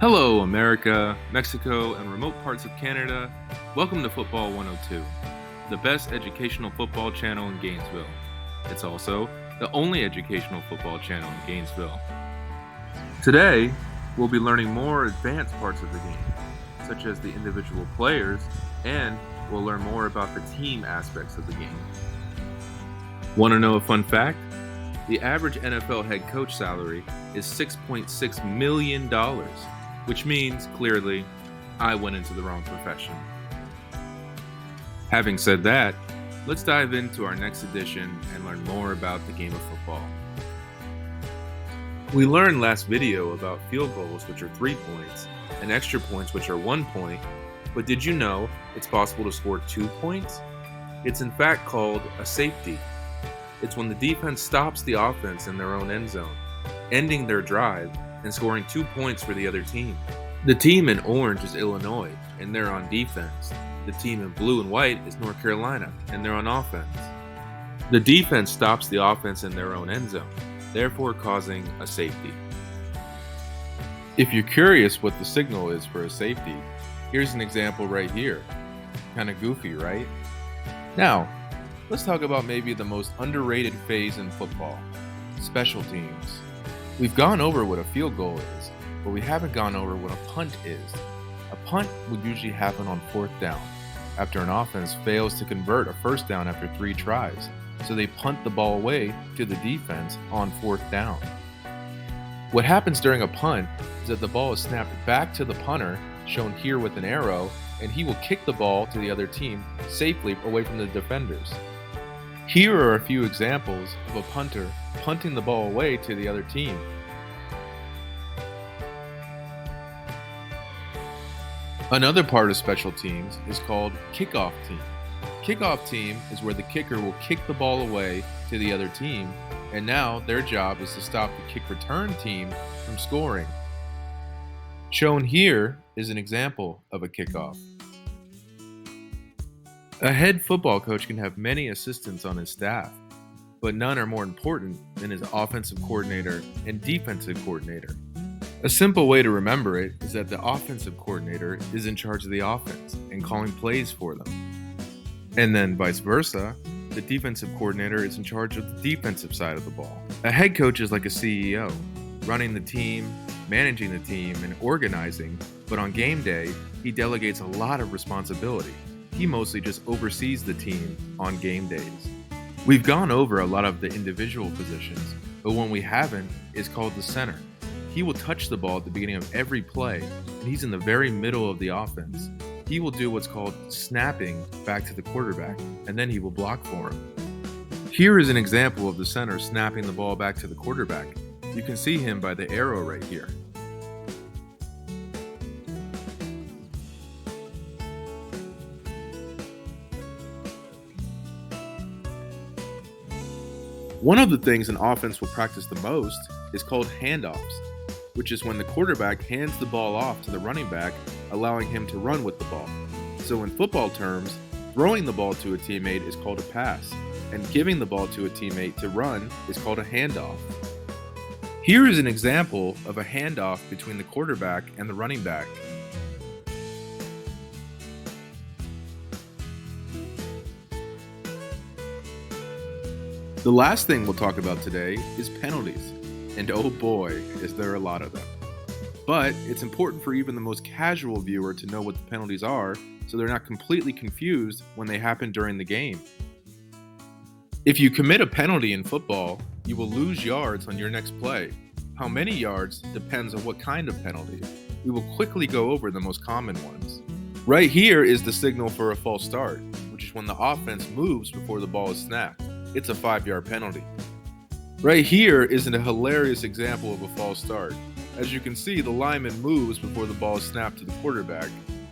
Hello, America, Mexico, and remote parts of Canada. Welcome to Football 102, the best educational football channel in Gainesville. It's also the only educational football channel in Gainesville. Today, we'll be learning more advanced parts of the game, such as the individual players, and we'll learn more about the team aspects of the game. Want to know a fun fact? The average NFL head coach salary is $6.6 million. Which means, clearly, I went into the wrong profession. Having said that, let's dive into our next edition and learn more about the game of football. We learned last video about field goals, which are 3 points, and extra points, which are 1 point, but did you know it's possible to score 2 points? It's in fact called a safety. It's when the defense stops the offense in their own end zone, ending their drive and scoring 2 points for the other team. The team in orange is Illinois, and they're on defense. The team in blue and white is North Carolina, and they're on offense. The defense stops the offense in their own end zone, therefore causing a safety. If you're curious what the signal is for a safety, here's an example right here. Kind of goofy, right? Now, let's talk about maybe the most underrated phase in football, special teams. We've gone over what a field goal is, but we haven't gone over what a punt is. A punt would usually happen on 4th down, after an offense fails to convert a first down after 3 tries, so they punt the ball away to the defense on 4th down. What happens during a punt is that the ball is snapped back to the punter, shown here with an arrow, and he will kick the ball to the other team safely away from the defenders. Here are a few examples of a punter punting the ball away to the other team. Another part of special teams is called kickoff team. Kickoff team is where the kicker will kick the ball away to the other team, and now their job is to stop the kick return team from scoring. Shown here is an example of a kickoff. A head football coach can have many assistants on his staff, but none are more important than his offensive coordinator and defensive coordinator. A simple way to remember it is that the offensive coordinator is in charge of the offense and calling plays for them. And then vice versa, the defensive coordinator is in charge of the defensive side of the ball. A head coach is like a CEO, running the team, managing the team, and organizing, but on game day, he delegates a lot of responsibility. He mostly just oversees the team on game days. We've gone over a lot of the individual positions, but one we haven't is called the center. He will touch the ball at the beginning of every play, and he's in the very middle of the offense. He will do what's called snapping back to the quarterback, and then he will block for him. Here is an example of the center snapping the ball back to the quarterback. You can see him by the arrow right here. One of the things an offense will practice the most is called handoffs, which is when the quarterback hands the ball off to the running back, allowing him to run with the ball. So in football terms, throwing the ball to a teammate is called a pass, and giving the ball to a teammate to run is called a handoff. Here is an example of a handoff between the quarterback and the running back. The last thing we'll talk about today is penalties, and oh boy, is there a lot of them. But it's important for even the most casual viewer to know what the penalties are, so they're not completely confused when they happen during the game. If you commit a penalty in football, you will lose yards on your next play. How many yards depends on what kind of penalty. We will quickly go over the most common ones. Right here is the signal for a false start, which is when the offense moves before the ball is snapped. It's a 5-yard penalty. Right here is a hilarious example of a false start. As you can see, the lineman moves before the ball is snapped to the quarterback.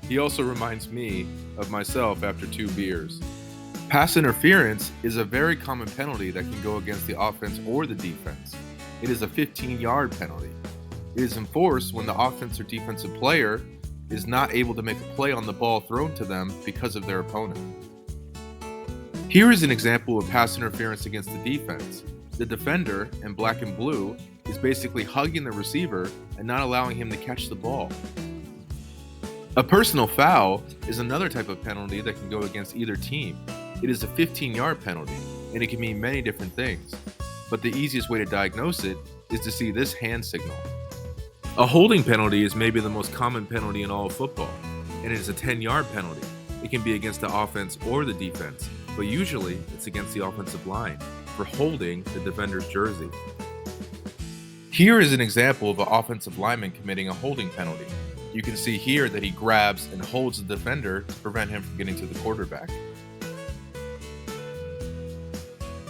He also reminds me of myself after 2 beers. Pass interference is a very common penalty that can go against the offense or the defense. It is a 15-yard penalty. It is enforced when the offense or defensive player is not able to make a play on the ball thrown to them because of their opponent. Here is an example of pass interference against the defense. The defender, in black and blue, is basically hugging the receiver and not allowing him to catch the ball. A personal foul is another type of penalty that can go against either team. It is a 15-yard penalty, and it can mean many different things. But the easiest way to diagnose it is to see this hand signal. A holding penalty is maybe the most common penalty in all of football, and it is a 10-yard penalty. It can be against the offense or the defense, but usually it's against the offensive line for holding the defender's jersey. Here is an example of an offensive lineman committing a holding penalty. You can see here that he grabs and holds the defender to prevent him from getting to the quarterback.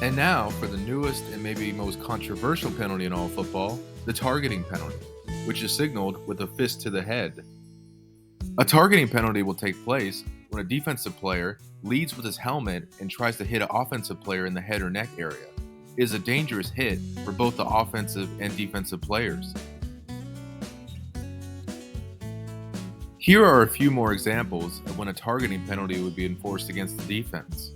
And now for the newest and maybe most controversial penalty in all of football, the targeting penalty, which is signaled with a fist to the head. A targeting penalty will take place when a defensive player leads with his helmet and tries to hit an offensive player in the head or neck area. It is a dangerous hit for both the offensive and defensive players. Here are a few more examples of when a targeting penalty would be enforced against the defense.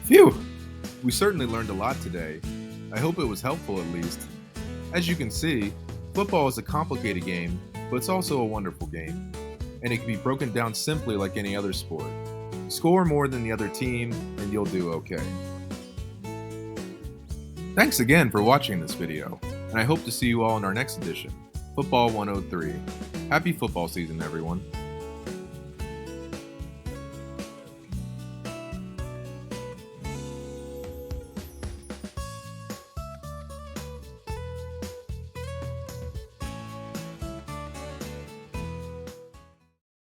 Phew! We certainly learned a lot today. I hope it was helpful at least. As you can see, football is a complicated game, but it's also a wonderful game, and it can be broken down simply like any other sport. Score more than the other team, and you'll do okay. Thanks again for watching this video, and I hope to see you all in our next edition, Football 103. Happy football season, everyone.